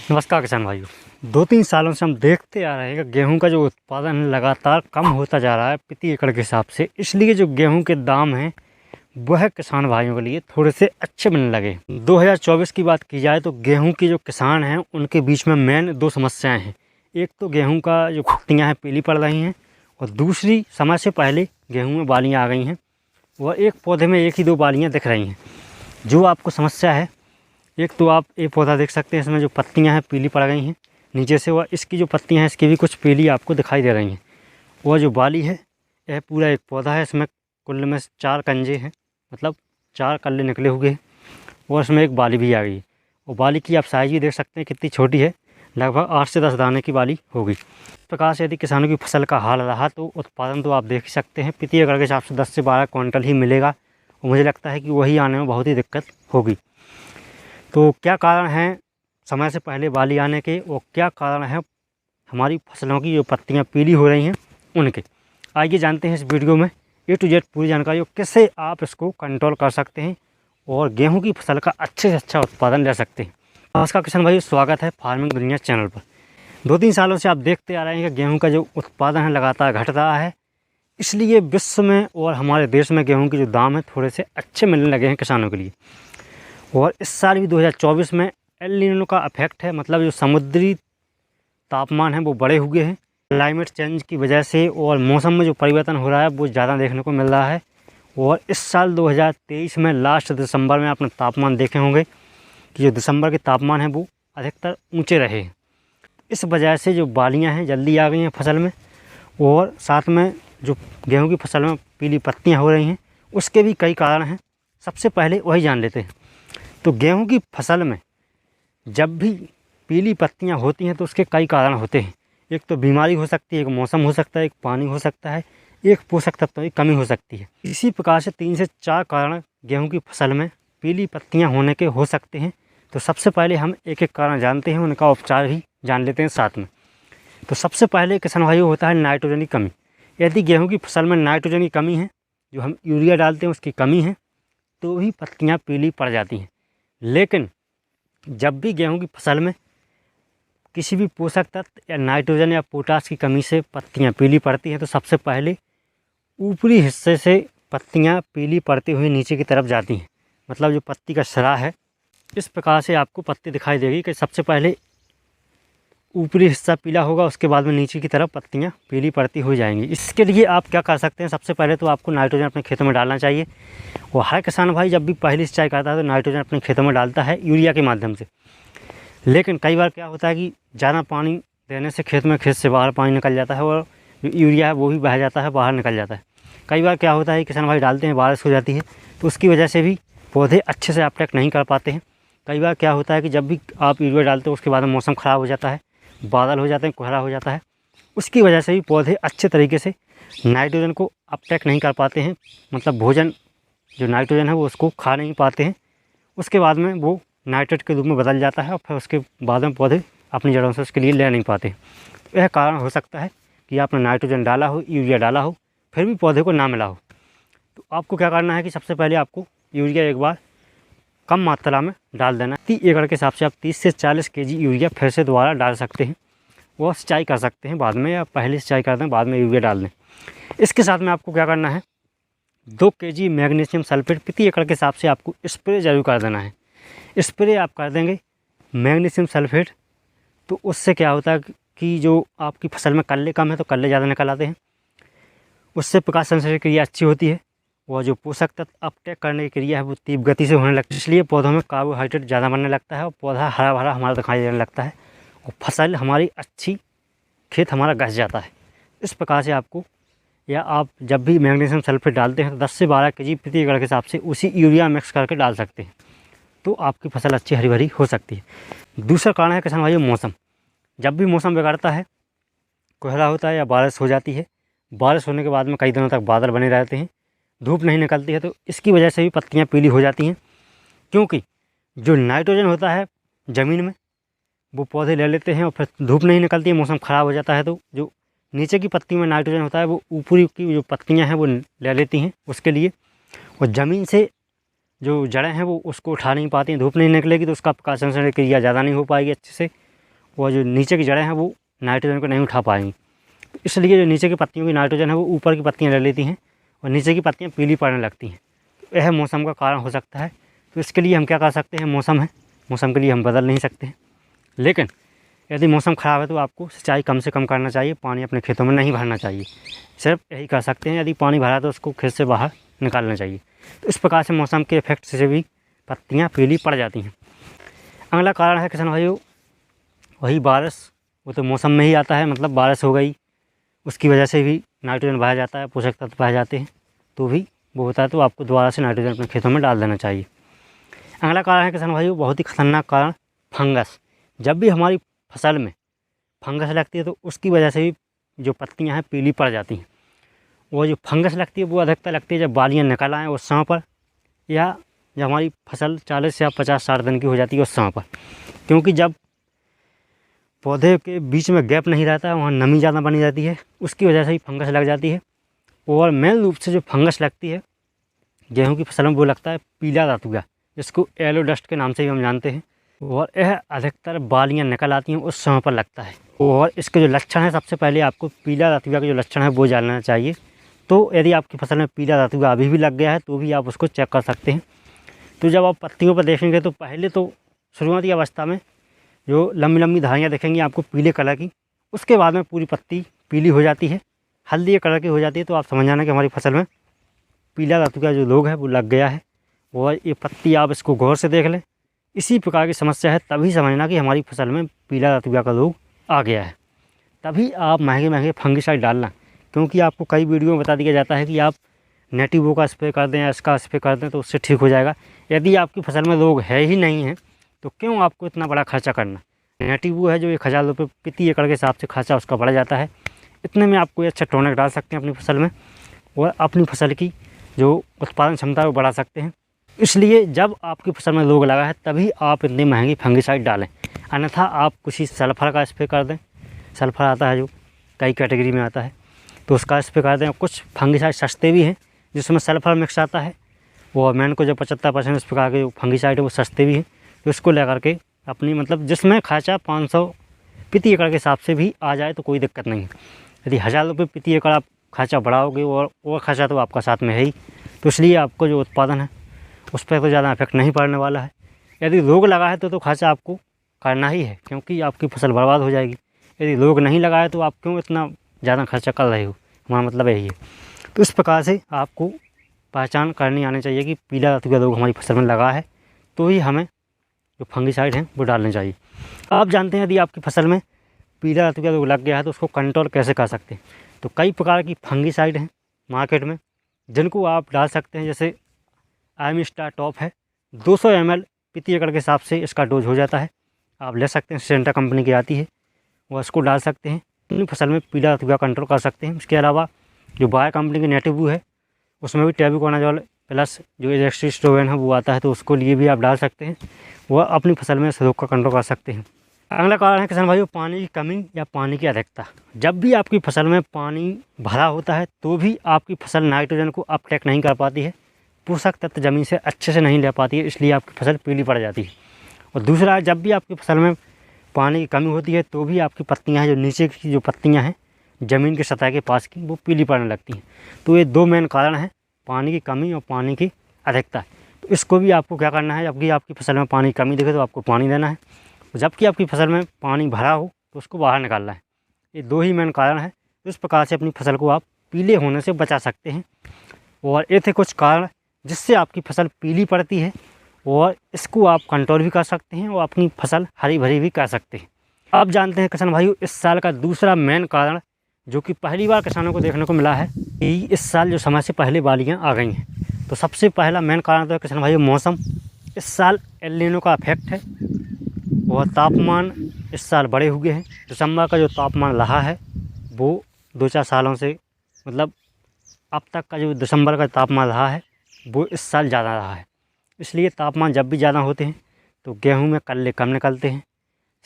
नमस्कार किसान भाइयों। 2-3 सालों से हम देखते आ रहे हैं कि गेहूं का जो उत्पादन है लगातार कम होता जा रहा है प्रति एकड़ के हिसाब से। इसलिए जो गेहूं के दाम हैं वह किसान भाइयों के लिए थोड़े से अच्छे बनने लगे। 2024 की बात की जाए तो गेहूं के जो किसान हैं उनके बीच में मेन 2 समस्याएं हैं। एक तो गेहूं का जो पत्तियाँ हैं पीली पड़ रही हैं, और दूसरी समय से पहले गेहूँ में बालियाँ आ गई हैं। वह एक पौधे में 1 ही 2 बालियाँ दिख रही हैं। जो आपको समस्या है, एक तो आप एक पौधा देख सकते हैं, इसमें जो पत्तियां हैं पीली पड़ गई हैं नीचे से, वह इसकी जो पत्तियां हैं इसकी भी कुछ पीली आपको दिखाई दे रही हैं। वह जो बाली है यह पूरा एक पौधा है, इसमें कुल में 4 कंजे हैं, मतलब 4 कल्ले निकले हुए हैं, और इसमें एक बाली भी आ गई है। और बाली की आप साइज़ भी देख सकते हैं कितनी छोटी है, लगभग 8 से 10 दाने की बाली होगी। इस प्रकार से यदि किसानों की फसल का हाल रहा तो उत्पादन तो आप देख ही सकते हैं प्रति एकड़ के हिसाब से 10 से 12 क्विंटल ही मिलेगा, और मुझे लगता है कि वही आने में बहुत ही दिक्कत होगी। तो क्या कारण हैं समय से पहले बाली आने के, और क्या कारण है हमारी फसलों की जो पत्तियां पीली हो रही हैं उनके, आइए जानते हैं इस वीडियो में A to Z पूरी जानकारी, और कैसे आप इसको कंट्रोल कर सकते हैं और गेहूं की फसल का अच्छे से अच्छा उत्पादन ले सकते हैं। नमस्कार किसान भाई, स्वागत है फार्मिंग दुनिया चैनल पर। 2-3 सालों से आप देखते आ रहे हैं कि गेहूँ का जो उत्पादन है लगातार घट रहा है। इसलिए विश्व में और हमारे देश में गेहूँ के जो दाम है थोड़े से अच्छे मिलने लगे हैं किसानों के लिए। और इस साल भी 2024 में एल नीनो का इफेक्ट है, मतलब जो समुद्री तापमान है वो बढ़े हुए हैं क्लाइमेट चेंज की वजह से, और मौसम में जो परिवर्तन हो रहा है वो ज़्यादा देखने को मिल रहा है। और इस साल 2023 में लास्ट दिसंबर में आपने तापमान देखे होंगे कि जो दिसंबर के तापमान है वो अधिकतर ऊँचे रहे हैं। इस वजह से जो बालियाँ हैं जल्दी आ गई हैं फसल में, और साथ में जो गेहूँ की फसल में पीली पत्तियाँ हो रही हैं उसके भी कई कारण हैं। सबसे पहले वही जान लेते हैं। तो गेहूं की फसल में जब भी पीली पत्तियां होती हैं तो उसके कई कारण होते हैं। एक तो बीमारी हो सकती है, एक मौसम हो सकता है, एक पानी हो सकता है, एक पोषक तत्वों की कमी हो सकती है। इसी प्रकार से 3 से 4 कारण गेहूं की फसल में पीली पत्तियां होने के हो सकते हैं। तो सबसे पहले हम एक एक कारण जानते हैं, उनका उपचार भी जान लेते हैं साथ में। तो सबसे पहले किसान भाइयों होता है नाइट्रोजन की कमी। यदि गेहूँ की फसल में नाइट्रोजन की कमी है, जो हम यूरिया डालते हैं उसकी कमी है, तो भी पत्तियाँ पीली पड़ जाती हैं। लेकिन जब भी गेहूं की फसल में किसी भी पोषक तत्व या नाइट्रोजन या पोटास की कमी से पत्तियां पीली पड़ती हैं तो सबसे पहले ऊपरी हिस्से से पत्तियां पीली पड़ती हुई नीचे की तरफ जाती हैं, मतलब जो पत्ती का सिरा है इस प्रकार से आपको पत्ती दिखाई देगी कि सबसे पहले ऊपरी हिस्सा पीला होगा, उसके बाद में नीचे की तरफ पत्तियां पीली पड़ती हो जाएंगी। इसके लिए आप क्या कर सकते हैं, सबसे पहले तो आपको नाइट्रोजन अपने खेतों में डालना चाहिए। और हर किसान भाई जब भी पहली सिंचाई करता है तो नाइट्रोजन अपने खेतों में डालता है यूरिया के माध्यम से। लेकिन कई बार क्या होता है कि ज़्यादा पानी देने से खेत से बाहर पानी निकल जाता है, और जो यूरिया है वो भी बह जाता है, बाहर निकल जाता है। कई बार क्या होता है किसान भाई डालते हैं, बारिश हो जाती है तो उसकी वजह से भी पौधे अच्छे से अपटेक नहीं कर पाते हैं। कई बार क्या होता है कि जब भी आप यूरिया डालते हो उसके बाद मौसम ख़राब हो जाता है, बादल हो जाते हैं, कोहरा हो जाता है, उसकी वजह से भी पौधे अच्छे तरीके से नाइट्रोजन को अपटेक नहीं कर पाते हैं, मतलब भोजन जो नाइट्रोजन है वो उसको खा नहीं पाते हैं। उसके बाद में वो नाइट्रेट के रूप में बदल जाता है, और फिर उसके बाद में पौधे अपनी जड़ों से उसके लिए ले नहीं पाते। तो यह कारण हो सकता है कि आपने नाइट्रोजन डाला हो, यूरिया डाला हो, फिर भी पौधे को ना मिला हो। तो आपको क्या करना है कि सबसे पहले आपको यूरिया एक बार कम मात्रा में डाल देना। 30 एकड़ के हिसाब से आप 30 से 40 kg यूरिया फिर से दोबारा डाल सकते हैं। वो सिंचाई कर सकते हैं बाद में, या पहले सिंचाई कर दें बाद में यूरिया डाल दें। इसके साथ में आपको क्या करना है, 2 kg मैग्नीशियम सल्फेट प्रति एकड़ के हिसाब से आपको स्प्रे जरूर कर देना है। स्प्रे आप कर देंगे मैग्नीशियम सल्फेट, तो उससे क्या होता है कि जो आपकी फसल में कल्ले कम है तो कल्ले ज़्यादा निकल आते हैं, उससे प्रकाश संश्लेषण क्रिया अच्छी होती है, और जो पोषक तत्व अपटेक करने की क्रिया है वो तीव्र गति से होने लगती है। इसलिए पौधों में कार्बोहाइड्रेट ज़्यादा बनने लगता है, और पौधा हरा भरा हमारा दिखाई देने लगता है, और फसल हमारी अच्छी, खेत हमारा घस जाता है। इस प्रकार से आपको, या आप जब भी मैग्नीशियम सल्फेट डालते हैं तो 10 से 12 kg प्रति एकड़ के हिसाब से उसी यूरिया मिक्स करके डाल सकते हैं, तो आपकी फसल अच्छी हरी भरी हो सकती है। दूसरा कारण है किसान भाइयों मौसम। जब भी मौसम बिगड़ता है, कोहरा होता है या बारिश हो जाती है, बारिश होने के बाद में कई दिनों तक बादल बने रहते हैं, धूप नहीं निकलती है, तो इसकी वजह से भी पत्तियाँ पीली हो जाती हैं। क्योंकि जो नाइट्रोजन होता है ज़मीन में वो पौधे ले लेते हैं, और फिर धूप नहीं निकलती है, मौसम ख़राब हो जाता है, तो जो नीचे की पत्ती में नाइट्रोजन होता है वो ऊपरी की जो पत्तियां हैं वो ले लेती हैं उसके लिए, और ज़मीन से जो जड़ें हैं वो उसको उठा नहीं पाती हैं। धूप नहीं निकलेगी तो उसका प्रकाश संश्लेषण क्रिया ज़्यादा नहीं हो पाएगी अच्छे से, और जो नीचे की जड़ें हैं वो नाइट्रोजन को नहीं उठा पाएंगी। इसलिए जो नीचे की पत्तियों की नाइट्रोजन है वो ऊपर की पत्तियाँ ले लेती हैं और नीचे की पत्तियाँ पीली पड़ने लगती हैं। तो यह मौसम का कारण हो सकता है। तो इसके लिए हम क्या कर सकते हैं, मौसम है, मौसम के लिए हम बदल नहीं सकते हैं। लेकिन यदि मौसम ख़राब है तो आपको सिंचाई कम से कम करना चाहिए, पानी अपने खेतों में नहीं भरना चाहिए। सिर्फ यही कर सकते हैं, यदि पानी भरा तो उसको खेत से बाहर निकालना चाहिए। तो इस प्रकार से मौसम के इफेक्ट से भी पत्तियाँ पीली पड़ जाती हैं। अगला कारण है किसान भाइयों वही बारिश। वो तो मौसम में ही आता है, मतलब बारिश हो गई उसकी वजह से भी नाइट्रोजन बहाया जाता है, पोषक तत्व बहाए जाते हैं, तो भी वो होता है। तो आपको दोबारा से नाइट्रोजन अपने खेतों में डाल देना चाहिए। अगला कारण है किसान भाइयों बहुत ही खतरनाक कारण, फंगस। जब भी हमारी फसल में फंगस लगती है तो उसकी वजह से भी जो पत्तियां हैं पीली पड़ जाती हैं। और जो फंगस लगती है वो अधिकतर लगती है जब बालियाँ निकल आएँ उस समय पर, या जब हमारी फसल 40 या 50-60 दिन की हो जाती है उस समय पर। क्योंकि जब पौधे के बीच में गैप नहीं रहता है वहाँ नमी ज़्यादा बनी जाती है, उसकी वजह से ही फंगस लग जाती है। और मेन रूप से जो फंगस लगती है गेहूं की फसल में वो लगता है पीला रतुआ, जिसको येलो डस्ट के नाम से भी हम जानते हैं। और यह अधिकतर बालियाँ निकल आती हैं उस समय पर लगता है। और इसके जो लक्षण हैं, सबसे पहले आपको पीला रतुआ के जो लक्षण है वो जानना चाहिए। तो यदि आपकी फसल में पीला रतुआ अभी भी लग गया है तो भी आप उसको चेक कर सकते हैं। तो जब आप पत्तियों पर देखेंगे तो पहले तो शुरुआती अवस्था में जो लंबी लंबी धारियाँ दिखेंगी आपको पीले कलर की, उसके बाद में पूरी पत्ती पीली हो जाती है, हल्दी कलर की हो जाती है। तो आप समझ जाना कि हमारी फसल में पीला रतुआ जो रोग है वो लग गया है। और ये पत्ती आप इसको गौर से देख लें, इसी प्रकार की समस्या है तभी समझना कि हमारी फसल में पीला रतुआ का रोग आ गया है। तभी आप महंगे महंगे फंगिसाइड डालना, क्योंकि आपको कई वीडियो में बता दिया जाता है कि आप नेटिवो का स्प्रे कर दें या इसका स्प्रे कर दें तो उससे ठीक हो जाएगा। यदि आपकी फसल में रोग है ही नहीं है तो क्यों आपको इतना बड़ा खर्चा करना। नेटिवो है जो 1000 रुपये प्रति एकड़ के हिसाब से खर्चा उसका बढ़ जाता है, इतने में आप कोई अच्छा टॉनिक डाल सकते हैं अपनी फसल में और अपनी फसल की जो उत्पादन क्षमता है वो बढ़ा सकते हैं। इसलिए जब आपकी फसल में रोग लगा है तभी आप इतनी महंगी फंगिसाइड डालें, अन्यथा आप कुछ ही सल्फर का स्प्रे कर दें। सल्फर आता है जो कई कैटेगरी में आता है, तो उसका स्प्रे कर दें। कुछ फंगिसाइड सस्ते भी हैं जिसमें सल्फर मिक्स आता है, और मैन को जो 75% इस प्रकार के फंगिसाइड है वो सस्ते भी हैं। तो इसको लेकर के अपनी मतलब जिसमें खर्चा 500 प्रति एकड़ के हिसाब से भी आ जाए तो कोई दिक्कत नहीं है। यदि 1000 रुपये प्रति एकड़ आप खर्चा बढ़ाओगे और खर्चा तो आपका साथ में है ही, तो इसलिए आपको जो उत्पादन है उस पर तो ज़्यादा इफेक्ट नहीं पड़ने वाला है। यदि रोग लगा है तो खर्चा आपको करना ही है, क्योंकि आपकी फसल बर्बाद हो जाएगी। यदि रोग नहीं लगा है तो आप क्यों इतना ज़्यादा खर्चा कर रहे हो, हमारा मतलब यही है। तो इस प्रकार से आपको पहचान करनी आनी चाहिए कि पीला रतुआ रोग हमारी फसल में लगा है तो ही हमें जो फंगिसाइड हैं वो डालने चाहिए। आप जानते हैं यदि आपकी फसल में पीला रतुआ रोग लग गया है तो उसको कंट्रोल कैसे कर सकते हैं। तो कई प्रकार की फंगिसाइड हैं मार्केट में जिनको आप डाल सकते हैं। जैसे आइमिस्टार टॉप है, 200 ml प्रति एकड़ के हिसाब से इसका डोज हो जाता है, आप ले सकते हैं। सेंटा कंपनी की आती है, वो इसको डाल सकते हैं, अपनी फसल में पीला रतुआ कंट्रोल कर सकते हैं। इसके अलावा जो बायर कंपनी की नेटिवो है उसमें भी टेबुकोनाजोल प्लस जो एजेक्सिस्टोवन है वो आता है, तो उसको लिए भी आप डाल सकते हैं, वह अपनी फसल में इस रोग का कंट्रोल कर सकते हैं। अगला कारण है किसान भाइयों पानी की कमी या पानी की अधिकता। जब भी आपकी फसल में पानी भरा होता है तो भी आपकी फसल नाइट्रोजन को अपटेक नहीं कर पाती है, पोषक तत्व ज़मीन से अच्छे से नहीं ले पाती है, इसलिए आपकी फसल पीली पड़ जाती है। और दूसरा, जब भी आपकी फसल में पानी की कमी होती है तो भी आपकी पत्तियाँ हैं जो नीचे की जो पत्तियाँ हैं ज़मीन की सतह के पास की, वो पीली पड़ने लगती हैं। तो ये दो मेन कारण हैं, पानी की कमी और पानी की अधिकता। तो इसको भी आपको क्या करना है, जबकि आपकी फसल में पानी की कमी दिखे तो आपको पानी देना है, जबकि आपकी फसल में पानी भरा हो तो उसको बाहर निकालना है। ये दो ही मेन कारण है। इस प्रकार से अपनी फसल को आप पीले होने से बचा सकते हैं। और ये थे कुछ कारण जिससे आपकी फसल पीली पड़ती है, और इसको आप कंट्रोल भी कर सकते हैं और अपनी फसल हरी भरी भी कर सकते हैं। आप जानते हैं किसान भाइयों, इस साल का दूसरा मेन कारण जो कि पहली बार किसानों को देखने को मिला है कि इस साल जो समय से पहले बालियाँ आ गई हैं। तो सबसे पहला मेन कारण तो है किसान भाइयों मौसम। इस साल एल नीनो का इफेक्ट है और तापमान इस साल बढ़े हुए हैं। दिसंबर का जो तापमान रहा है वो 2-4 सालों से मतलब अब तक का जो दिसंबर का तापमान रहा है वो इस साल ज़्यादा रहा है। इसलिए तापमान जब भी ज़्यादा होते हैं तो गेहूं में कल्ले कम निकलते हैं,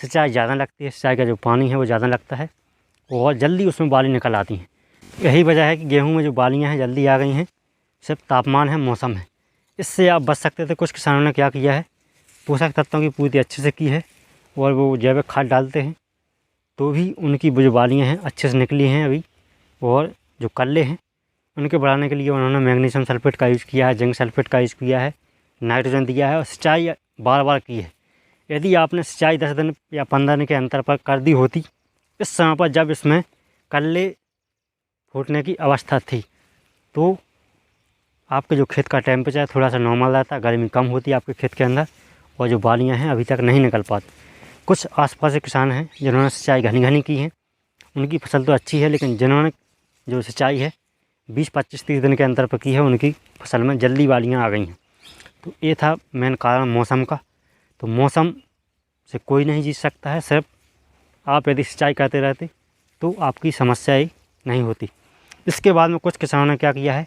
सिंचाई ज़्यादा लगती है, सिंचाई का जो पानी है वो ज़्यादा लगता है और जल्दी उसमें बाली निकल आती हैं। यही वजह है कि गेहूं में जो बालियां हैं जल्दी आ गई हैं, सिर्फ तापमान है, मौसम है। इससे आप बच सकते थे। कुछ किसानों ने क्या किया है, पोषक तत्वों की पूर्ति अच्छे से की है और वो जैविक खाद डालते हैं तो भी उनकी जो बालियाँ हैं अच्छे से निकली हैं अभी। और जो कल्ले हैं उनके बढ़ाने के लिए उन्होंने मैग्नीशियम सल्फेट का यूज़ किया है, जिंक सल्फेट का यूज़ किया है, नाइट्रोजन दिया है और सिंचाई बार बार की है। यदि आपने सिंचाई 10 दिन या 15 दिन के अंतर पर कर दी होती इस समय पर, जब इसमें कल्ले फूटने की अवस्था थी, तो आपके जो खेत का टेम्परेचर थोड़ा सा नॉर्मल रहता, गर्मी कम होती आपके खेत के अंदर और जो बालियाँ हैं अभी तक नहीं निकल पाती। कुछ आसपास के किसान हैं जिन्होंने सिंचाई घनी घनी की है, उनकी फसल तो अच्छी है, लेकिन जिन्होंने जो सिंचाई है 20, 25, 30 दिन के अंतर पर की है, उनकी फसल में जल्दी बालियाँ आ गई हैं। तो ये था मेन कारण मौसम का। तो मौसम से कोई नहीं जीत सकता है, सिर्फ आप यदि सिंचाई करते रहते तो आपकी समस्या ही नहीं होती। इसके बाद में कुछ किसानों ने क्या किया है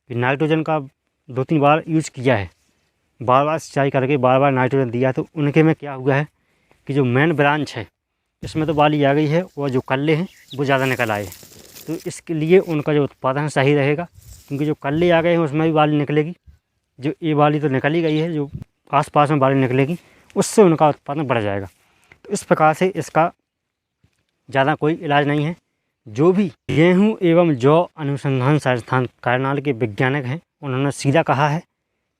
कि नाइट्रोजन का 2-3 बार यूज किया है, बार बार सिंचाई करके बार बार नाइट्रोजन दिया। तो उनके में क्या हुआ है कि जो मेन ब्रांच है इसमें तो बाली आ गई है और जो कल्ले हैं वो ज़्यादा निकल आए। तो इसके लिए उनका जो उत्पादन सही रहेगा, क्योंकि जो कल्ले आ गए हैं उसमें भी बाली निकलेगी, जो ये बाली तो निकल ही गई है, जो आसपास में बाली निकलेगी उससे उनका उत्पादन बढ़ जाएगा। तो इस प्रकार से इसका ज़्यादा कोई इलाज नहीं है। जो भी गेहूँ एवं जौ अनुसंधान संस्थान करनाल के वैज्ञानिक हैं उन्होंने सीधा कहा है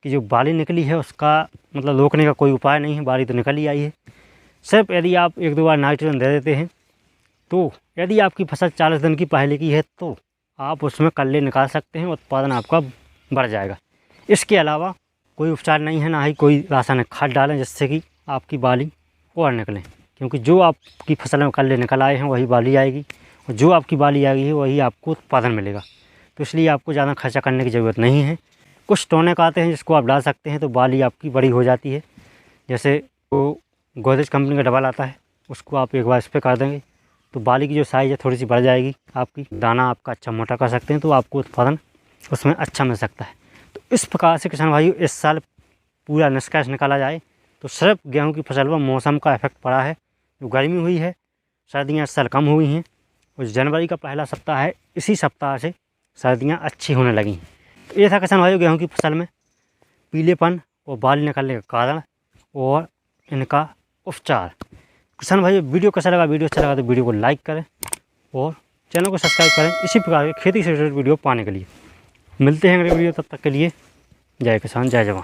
कि जो बाली निकली है उसका मतलब रोकने का कोई उपाय नहीं है, बाली तो निकल ही आई है। सिर्फ यदि आप 1-2 बार नाइट्रोजन दे देते हैं, तो यदि आपकी फसल 40 दिन की पहले की है तो आप उसमें कल्ले निकाल सकते हैं, उत्पादन आपका बढ़ जाएगा। इसके अलावा कोई उपचार नहीं है, ना ही कोई रासायनिक खाद डालें जिससे कि आपकी बाली और निकलें, क्योंकि जो आपकी फसल में कल्ले निकल आए हैं वही बाली आएगी और जो आपकी बाली आ गई है वही आपको उत्पादन मिलेगा। तो इसलिए आपको ज़्यादा खर्चा करने की ज़रूरत नहीं है। कुछ टॉनिक आते हैं जिसको आप डाल सकते हैं तो बाली आपकी बड़ी हो जाती है। जैसे वो गोदरेज कंपनी का डबल आता है, उसको आप एक बार स्प्रे कर देंगे तो बाली की जो साइज़ है थोड़ी सी बढ़ जाएगी, आपकी दाना आपका अच्छा मोटा कर सकते हैं, तो आपको उत्पादन उसमें अच्छा मिल सकता है। तो इस प्रकार से किसान भाइयों इस साल पूरा निष्कर्ष निकाला जाए तो सिर्फ गेहूँ की फसल पर मौसम का इफेक्ट पड़ा है। जो गर्मी हुई है, सर्दियाँ इस साल कम हुई हैं और जनवरी का पहला सप्ताह है, इसी सप्ताह से सर्दियाँ अच्छी होने लगी। तो ये था किसान भाइयों गेहूँ की फसल में पीलेपन और बाली निकलने का कारण और इनका उपचार। किसान भाइयों वीडियो कैसा लगा, वीडियो अच्छा लगा तो वीडियो को लाइक करें और चैनल को सब्सक्राइब करें इसी प्रकार के खेती से रिलेटेड वीडियो पाने के लिए। मिलते हैं अगले वीडियो, तब तक के लिए जय किसान जय जवान।